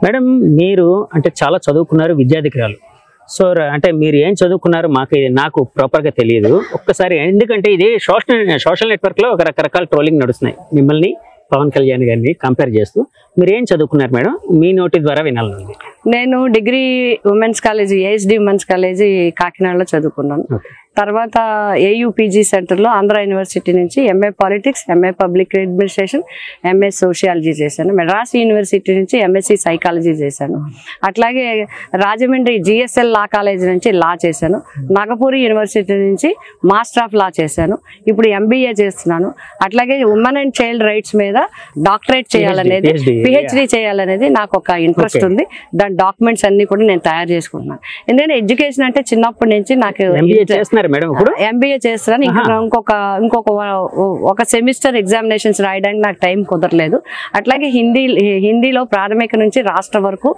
Madam మీరు అంటే చాలా చదువుకున్నారు, విద్యాధికారులు. సో అంటే మీరు ఏం చదువుకున్నారు నాకు ప్రాపర్గా తెలియదు. ఒక్కసారి ఎందుకంటే ఇది సోషల్ నెట్వర్క్లో ఒక రకరకాల ట్రోలింగ్ నడుస్తున్నాయి మిమ్మల్ని పవన్ కళ్యాణ్ గారిని కంపేర్ చేస్తూ. మీరు ఏం చదువుకున్నారు మేడం? మీ నోటి ద్వారా వినాలనుంది. నేను degree women's college ASD women's college కాకినాడలో చదువుకున్నాను. తర్వాత ఏయుపీజీ సెంటర్లో ఆంధ్ర యూనివర్సిటీ నుంచి MA politics, MA public administration, MA sociology చేశాను. మెడ్రాస్ యూనివర్సిటీ నుంచి ఎంఎస్సి సైకాలజీ చేశాను. అట్లాగే రాజమండ్రి జిఎస్ఎల్ లా కాలేజీ నుంచి లా చేశాను. నాగపూర్ యూనివర్సిటీ నుంచి మాస్టర్ ఆఫ్ లా చేశాను. ఇప్పుడు ఎంబీఏ చేస్తున్నాను. అట్లాగే ఉమెన్ అండ్ చైల్డ్ రైట్స్ మీద డాక్టరేట్ చేయాలనేది, పిహెచ్డి చేయాలనేది నాకు ఒక ఇంట్రెస్ట్ ఉంది. దాని డాక్యుమెంట్స్ అన్ని కూడా నేను తయారు చేసుకుంటున్నాను. ఎందుకంటే ఎడ్యుకేషన్ అంటే చిన్నప్పటి నుంచి నాకు ఎంబీఏ చేస్తున్నాను. ఇంకొక సెమిస్టర్ ఎగ్జామినేషన్స్ రాయడానికి నాకు టైం కుదరలేదు. అట్లాగే హిందీలో ప్రాథమిక నుంచి రాష్ట్ర వరకు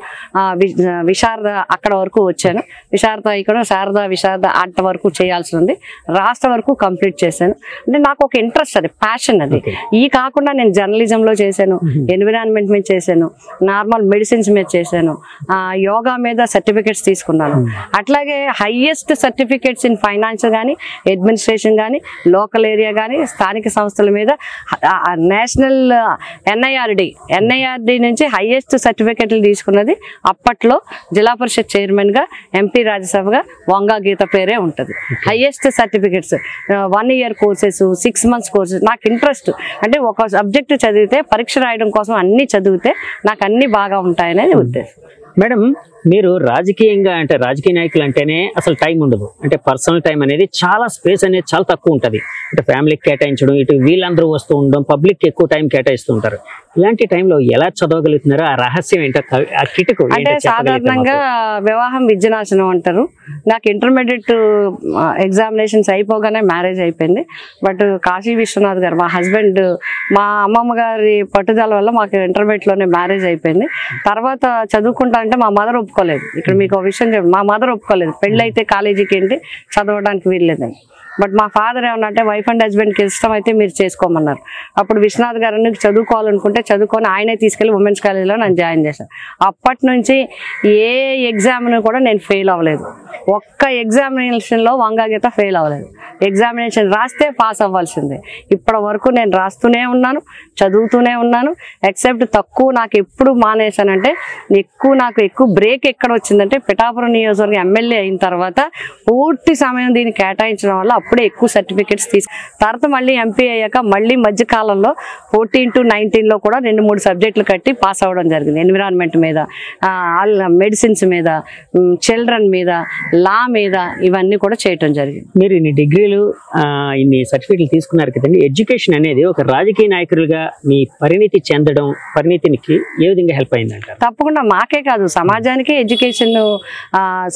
విశారద అక్కడ వరకు వచ్చాను. విశారద ఇక్కడ శారద విశారద అంత వరకు చేయాల్సి ఉంది. రాష్ట్ర వరకు కంప్లీట్ చేశాను. అంటే నాకు ఒక ఇంట్రెస్ట్, అది ప్యాషన్. అది ఈ కాకుండా నేను జర్నలిజంలో చేశాను, ఎన్విరాన్మెంట్ మీద చేశాను, నార్మల్ మెడిసిన్స్ మీద చేశాను, యోగా మీద సర్టిఫికెట్స్ తీసుకున్నాను. అట్లాగే హైయెస్ట్ సర్టిఫికెట్స్ ఇన్ ఫైనాన్స్ కానీ, అడ్మినిస్ట్రేషన్ కానీ, లోకల్ ఏరియా కానీ, స్థానిక సంస్థల మీద నేషనల్ ఎన్ఐఆర్డి నుంచి హైయెస్ట్ సర్టిఫికెట్లు తీసుకున్నది అప్పట్లో జిల్లా పరిషత్ చైర్మన్ గా, ఎంపీ రాజ్యసభగా వంగా గీత పేరే ఉంటుంది. Highest certificates 1 year courses, 6 months courses. నాకు ఇంట్రెస్ట్ అంటే ఒక సబ్జెక్ట్ చదివితే పరీక్ష రాయడం కోసం అన్ని చదివితే నాకు అన్ని బాగా ఉంటాయనేది ఉద్దేశం. మేడం మీరు రాజకీయంగా అంటే రాజకీయ నాయకులు అంటేనే అసలు టైం ఉండదు. అంటే పర్సనల్ టైం అనేది చాలా స్పేస్ అనేది చాలా తక్కువ ఉంటుంది. అంటే ఫ్యామిలీకి కేటాయించడం, ఇటు వీళ్ళందరూ వస్తూ ఉండడం, పబ్లిక్ ఎక్కువ టైం కేటాయిస్తూ ఉంటారు. ఇలాంటి టైంలో ఎలా చదవగలుగుతున్నారో ఆ రహస్యం ఏంటో, ఆ కిటుకు అంటే సాధారణంగా వివాహం విద్యనాశనం అంటారు. నాకు ఇంటర్మీడియట్ ఎగ్జామినేషన్స్ అయిపోగానే మ్యారేజ్ అయిపోయింది. బట్ కాశీ విశ్వనాథ్ గారు మా హస్బెండ్, మా అమ్మమ్మ గారి పట్టుదల వల్ల మాకు ఇంటర్మీడియట్లోనే మ్యారేజ్ అయిపోయింది. తర్వాత చదువుకుంటా అంటే మా మదర్ ఒప్పుకోలేదు. ఇక్కడ మీకు ఒక విషయం చెప్పండి, మా మదర్ ఒప్పుకోలేదు. పెళ్ళైతే కాలేజీకి ఏంటి చదవడానికి వీల్లేదని. బట్ మా ఫాదర్ ఏమన్నంటే వైఫ్ అండ్ హస్బెండ్కి ఇష్టం అయితే మీరు చేసుకోమన్నారు. అప్పుడు విశ్వనాథ్ గారు నీకు చదువుకోవాలనుకుంటే చదువుకొని ఆయనే తీసుకెళ్ళి ఉమెన్స్ కాలేజీలో నన్ను జాయిన్ చేశాను. అప్పటి నుంచి ఏ ఎగ్జామ్ను కూడా నేను ఫెయిల్ అవ్వలేదు. ఒక్క ఎగ్జామినేషన్లో వంగా గీత ఫెయిల్ అవ్వలేదు. ఎగ్జామినేషన్ రాస్తే పాస్ అవ్వాల్సిందే. ఇప్పటి వరకు నేను రాస్తూనే ఉన్నాను, చదువుతూనే ఉన్నాను. ఎక్సెప్ట్ తక్కువ నాకు ఎప్పుడు మానేశానంటే, నాకు ఎక్కువ బ్రేక్ ఎక్కడ వచ్చిందంటే పిఠాపురం నియోజకవర్గం ఎమ్మెల్యే అయిన తర్వాత పూర్తి సమయం దీన్ని కేటాయించడం వల్ల అప్పుడే ఎక్కువ సర్టిఫికెట్స్ తర్వాత మళ్ళీ ఎంపీ అయ్యాక మళ్ళీ మధ్యకాలంలో 14 to 19లో కూడా 2-3 సబ్జెక్టులు కట్టి పాస్ అవ్వడం జరిగింది. ఎన్విరాన్మెంట్ మీద, మెడిసిన్స్ మీద, చిల్డ్రన్ మీద, లా మీద, ఇవన్నీ కూడా చేయటం జరిగింది. మీరు ఇన్ని డిగ్రీలు, ఇన్ని సర్టిఫికెట్లు తీసుకున్నారు కదండి. ఎడ్యుకేషన్ అనేది ఒక రాజకీయ నాయకులుగా మీ పరిణితి చెందడం, పరిణితికి ఏ విధంగా హెల్ప్ అయిందంటారు? తప్పకుండా మాకే కాదు, సమాజానికి ఎడ్యుకేషన్,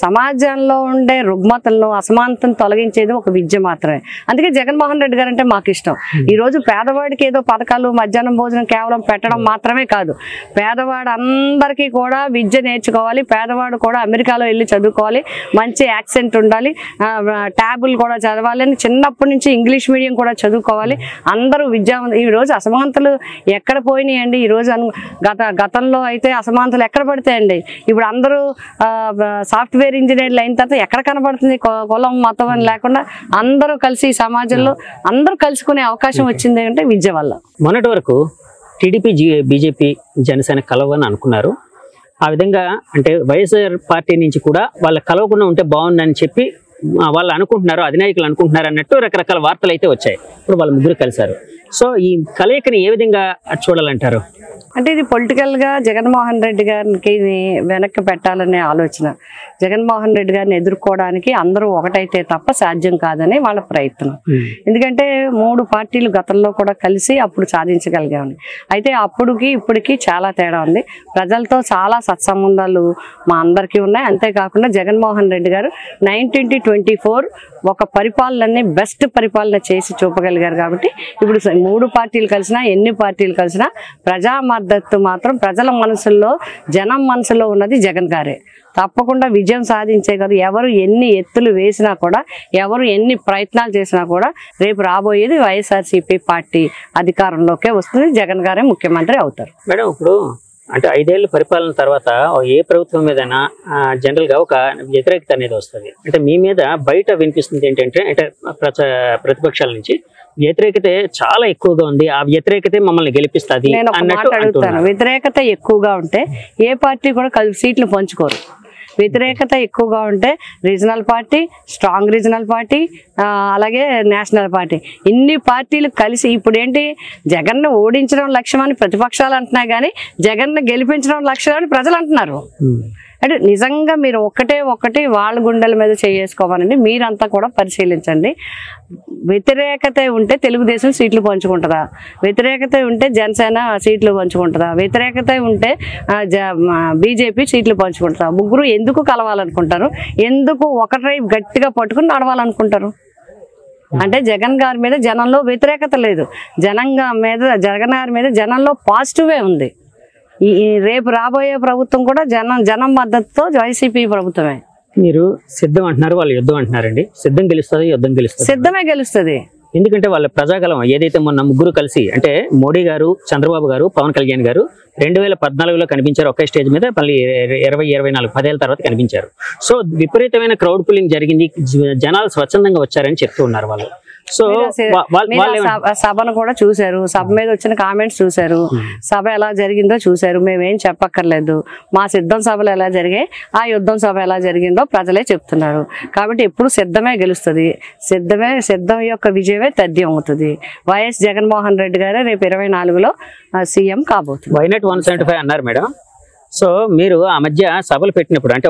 సమాజంలో ఉండే రుగ్మతలను, అసమానతను తొలగించేది ఒక విద్య మాత్రమే. అందుకే జగన్మోహన్ రెడ్డి గారు అంటే మాకు ఇష్టం. ఈ రోజు పేదవాడికి ఏదో పథకాలు, మధ్యాహ్నం భోజనం కేవలం పెట్టడం మాత్రమే కాదు, పేదవాడు అందరికీ కూడా విద్య నేర్చుకోవాలి, పేదవాడు కూడా అమెరికాలో వెళ్ళి చదువుకోవాలి, మంచి యాక్సెంట్ ఉండాలి, ట్యాబులు కూడా చదవాలి అని చిన్నప్పటి నుంచి ఇంగ్లీష్ మీడియం కూడా చదువుకోవాలి. అందరూ విద్యావంతులు. ఈ రోజు అసమానతలు ఎక్కడ పోయినాయండి? ఈ రోజు గతంలో అయితే అసమానతలు ఎక్కడ పడతాయండి? ఇప్పుడు అందరూ సాఫ్ట్వేర్ ఇంజనీర్లు అయిన తర్వాత ఎక్కడ కనబడుతుంది కులం, మతం అని లేకుండా అందరూ కలిసి సమాజంలో అందరూ కలుసుకునే అవకాశం వచ్చింది అంటే విద్య వల్ల. మొన్నటి వరకు టీడీపీ, బీజేపీ, జనసేన కలవని అనుకున్నారు. ఆ విధంగా అంటే వైఎస్ఆర్ పార్టీ నుంచి కూడా వాళ్ళ కలవకుండా ఉంటే బాగుందని చెప్పి వాళ్ళు అనుకుంటున్నారు, అధినాయకులు అనుకుంటున్నారు అన్నట్టు రకరకాల వార్తలు అయితే వచ్చాయి. ఇప్పుడు వాళ్ళు ముగ్గురు కలిశారు. సో ఈ కలయికని ఏ విధంగా చూడాలంటారు? అంటే ఇది పొలిటికల్గా జగన్మోహన్ రెడ్డి గారికి వెనక్కి పెట్టాలనే ఆలోచన. జగన్మోహన్ రెడ్డి గారిని ఎదుర్కోవడానికి అందరూ ఒకటైతే తప్ప సాధ్యం కాదని వాళ్ళ ప్రయత్నం. ఎందుకంటే 3 పార్టీలు గతంలో కూడా కలిసి అప్పుడు సాధించగలిగామని. అయితే అప్పుడుకి ఇప్పటికి చాలా తేడా ఉంది. ప్రజలతో చాలా సత్సంబంధాలు మా అందరికీ ఉన్నాయి. అంతేకాకుండా జగన్మోహన్ రెడ్డి గారు 1924 ఒక పరిపాలనని బెస్ట్ పరిపాలన చేసి చూపగలిగారు. కాబట్టి ఇప్పుడు 3 పార్టీలు కలిసినా, ఎన్ని పార్టీలు కలిసినా ప్రజా మద్దతు మాత్రం ప్రజల మనసుల్లో, జనం మనసులో ఉన్నది జగన్ గారే. తప్పకుండా విజయం సాధించే కాదు. ఎవరు ఎన్ని ఎత్తులు వేసినా కూడా, ఎవరు ఎన్ని ప్రయత్నాలు చేసినా కూడా రేపు రాబోయేది వైఎస్ఆర్సీపీ పార్టీ అధికారంలోకే వస్తుంది. జగన్ గారే ముఖ్యమంత్రి అవుతారు. మేడం ఇప్పుడు అంటే 5 ఏళ్ళ పరిపాలన తర్వాత ఏ ప్రభుత్వం మీదైనా జనరల్గా ఒక వ్యతిరేకత అనేది వస్తుంది. అంటే మీ మీద బయట వినిపిస్తుంది ఏంటంటే అంటే ప్రతిపక్షాల నుంచి వ్యతిరేకత చాలా ఎక్కువగా ఉంది, ఆ వ్యతిరేకతే మమ్మల్ని గెలిపిస్తుంది అన్నట్టు. వ్యతిరేకత ఎక్కువగా ఉంటే ఏ పార్టీ కూడా సీట్లు పంచుకోరు. వ్యతిరేకత ఎక్కువగా ఉంటే regional party, strong regional party, అలాగే నేషనల్ పార్టీ, ఇన్ని పార్టీలు కలిసి ఇప్పుడు ఏంటి జగన్ను ఓడించడం లక్ష్యం అని ప్రతిపక్షాలు అంటున్నాయి, కానీ జగన్ను గెలిపించడం లక్ష్యం అని ప్రజలు అంటున్నారు. అంటే నిజంగా మీరు ఒకటి వాళ్ళ గుండెల మీద చేసుకోవాలండి. మీరంతా కూడా పరిశీలించండి. వ్యతిరేకత ఉంటే తెలుగుదేశం సీట్లు పంచుకుంటుందా? వ్యతిరేకత ఉంటే జనసేన సీట్లు పంచుకుంటుందా? వ్యతిరేకత ఉంటే బీజేపీ సీట్లు పంచుకుంటుందా? ముగ్గురు ఎందుకు కలవాలనుకుంటారు? ఎందుకు ఒకటై గట్టిగా పట్టుకుని నడవాలనుకుంటారు? అంటే జగన్ గారి మీద జనంలో వ్యతిరేకత లేదు, జగన్ గారి మీద జనంలో పాజిటివే ఉంది. ఈ రేపు రాబోయే ప్రభుత్వం కూడా జనం మద్దతుతో వైసీపీ ప్రభుత్వమే. మీరు సిద్ధం అంటున్నారు, వాళ్ళు యుద్ధం అంటున్నారండి. సిద్ధం గెలుస్తుంది, యుద్ధం గెలుస్తుంది. సిద్ధమే గెలుస్తుంది. ఎందుకంటే వాళ్ళ ప్రజాగలం ఏదైతే మొన్న ముగ్గురు కలిసి అంటే మోడీ గారు, చంద్రబాబు గారు, పవన్ కళ్యాణ్ గారు 2014లో కనిపించారు ఒకే స్టేజ్ మీద, మళ్ళీ 2024 10 ఏళ్ళ తర్వాత కనిపించారు. సో విపరీతమైన క్రౌడ్ పుల్లింగ్ జరిగింది, జనాలు స్వచ్ఛందంగా వచ్చారని చెప్తూ ఉన్నారు వాళ్ళు. సో సభను కూడా చూశారు, సభ మీద వచ్చిన కామెంట్స్ చూశారు, సభ ఎలా జరిగిందో చూశారు. మేమేం చెప్పక్కర్లేదు, మా సిద్ధం సభలు ఎలా జరిగాయి, ఆ యుద్ధం సభ ఎలా జరిగిందో ప్రజలే చెప్తున్నారు. కాబట్టి ఎప్పుడు సిద్ధమే గెలుస్తుంది, సిద్ధం యొక్క విజయమే తథ్యం అవుతుంది. వైఎస్ జగన్మోహన్ రెడ్డి గారే రేపు 24లో సీఎం కాబోతుంది. వై నాట్ 175 అన్నారు మేడం. సో మీరు ఆ మధ్య సభలు పెట్టినప్పుడు అంటే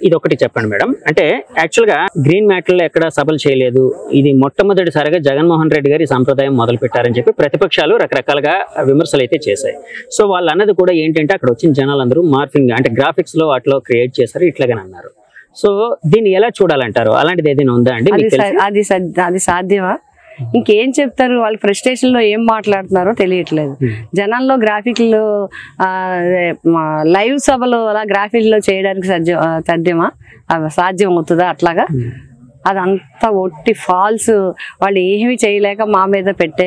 ఇది ఒకటి చెప్పండి మేడం. అంటే యాక్చువల్గా గ్రీన్ మ్యాటర్లో ఎక్కడ సభలు చేయలేదు, ఇది మొట్టమొదటిసారిగా జగన్మోహన్ రెడ్డి గారి సంప్రదాయం మొదలు పెట్టారని చెప్పి ప్రతిపక్షాలు రకరకాలుగా విమర్శలు అయితే చేశాయి. సో వాళ్ళు అన్నది కూడా ఏంటంటే అక్కడ వచ్చిన జనాలందరూ మార్ఫింగ్ అంటే గ్రాఫిక్స్ లో వాటిలో క్రియేట్ చేశారు ఇట్లాగని అన్నారు. సో దీన్ని ఎలా చూడాలంటారు? అలాంటిది ఏదైనా ఉందా అండి? అది సాధ్యమా? ఇంకేం చెప్తారు? వాళ్ళు ఫ్రస్ట్రేషన్ లో ఏం మాట్లాడుతున్నారో తెలియట్లేదు. జనాల్లో గ్రాఫిక్లు లైవ్ సభలు అలా గ్రాఫిక్లో చేయడానికి సాధ్యమా? సాధ్యం అవుతుందా? అట్లాగా అదంతా ఒట్టి ఫాల్స్. వాళ్ళు ఏమీ చేయలేక మా మీద పెట్టే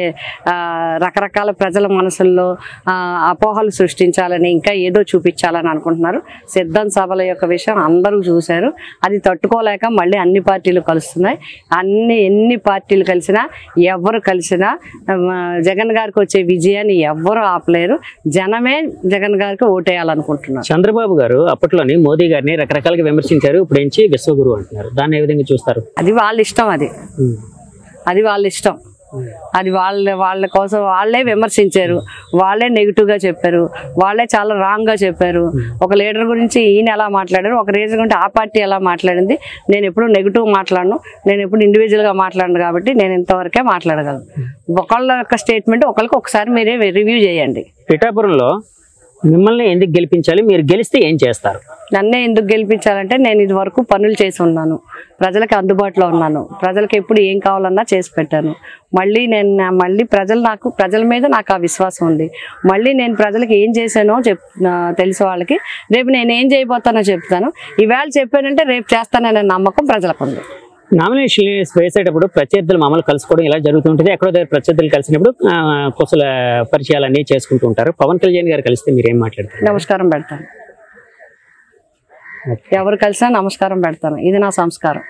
రకరకాల ప్రజల మనసుల్లో అపోహలు సృష్టించాలని, ఇంకా ఏదో చూపించాలని అనుకుంటున్నారు. సిద్ధం సభల యొక్క విషయం అందరూ చూశారు, అది తట్టుకోలేక మళ్ళీ అన్ని పార్టీలు కలుస్తున్నాయి. ఎన్ని పార్టీలు కలిసినా ఎవరు కలిసినా జగన్ గారికి వచ్చే విజయాన్ని ఎవ్వరు ఆపలేరు. జనమే జగన్ గారికి ఓటేయాలనుకుంటున్నారు. చంద్రబాబు గారు అప్పట్లోని మోదీ గారిని రకరకాలుగా విమర్శించారు, ఇప్పుడు నుంచి విశ్వగురు అంటున్నారు. దాన్ని ఏ విధంగా చూస్తారు? అది వాళ్ళ ఇష్టం, అది వాళ్ళ ఇష్టం. అది వాళ్ళ కోసం వాళ్ళే విమర్శించారు, వాళ్ళే నెగిటివ్గా చెప్పారు, వాళ్ళే చాలా రాంగ్గా చెప్పారు. ఒక లీడర్ గురించి ఈయన ఎలా మాట్లాడారు, ఒక రీజన్ గురించి ఆ పార్టీ ఎలా మాట్లాడింది. నేను ఎప్పుడు నెగిటివ్ మాట్లాడను, నేను ఎప్పుడు ఇండివిజువల్గా మాట్లాడను, కాబట్టి నేను ఇంతవరకే మాట్లాడగలను. ఒకళ్ళ యొక్క స్టేట్మెంట్ ఒకరికి ఒకసారి మీరే రివ్యూ చేయండి. పిఠాపురంలో మిమ్మల్ని ఎందుకు గెలిపించాలి, మీరు గెలిస్తే ఏం చేస్తారు? నన్నే ఎందుకు గెలిపించాలంటే నేను ఇది వరకు పనులు చేసి ఉన్నాను, ప్రజలకు అందుబాటులో ఉన్నాను, ప్రజలకు ఎప్పుడు ఏం కావాలన్నా చేసి పెట్టాను. మళ్ళీ ప్రజల మీద నాకు ఆ విశ్వాసం ఉంది. మళ్ళీ నేను ప్రజలకు ఏం చేశానో తెలిసే వాళ్ళకి రేపు నేను ఏం చేయబోతానో చెప్తాను. ఈవేళ చెప్పానంటే రేపు చేస్తాననే నమ్మకం ప్రజలకు ఉంది. నామినేషన్ వేసేటప్పుడు ప్రత్యర్థులు మామూలు కలుసుకోవడం ఇలా జరుగుతుంటుంది. ఎక్కడో దగ్గర ప్రత్యర్థులు కలిసినప్పుడు కుశల పరిచయాలు అన్నీ చేసుకుంటూ ఉంటారు. పవన్ కళ్యాణ్ గారు కలిస్తే మీరు ఏం మాట్లాడతారు? నమస్కారం పెడతాను. ఎవరు కలిసినా నమస్కారం పెడతాను. ఇది నా సంస్కారం.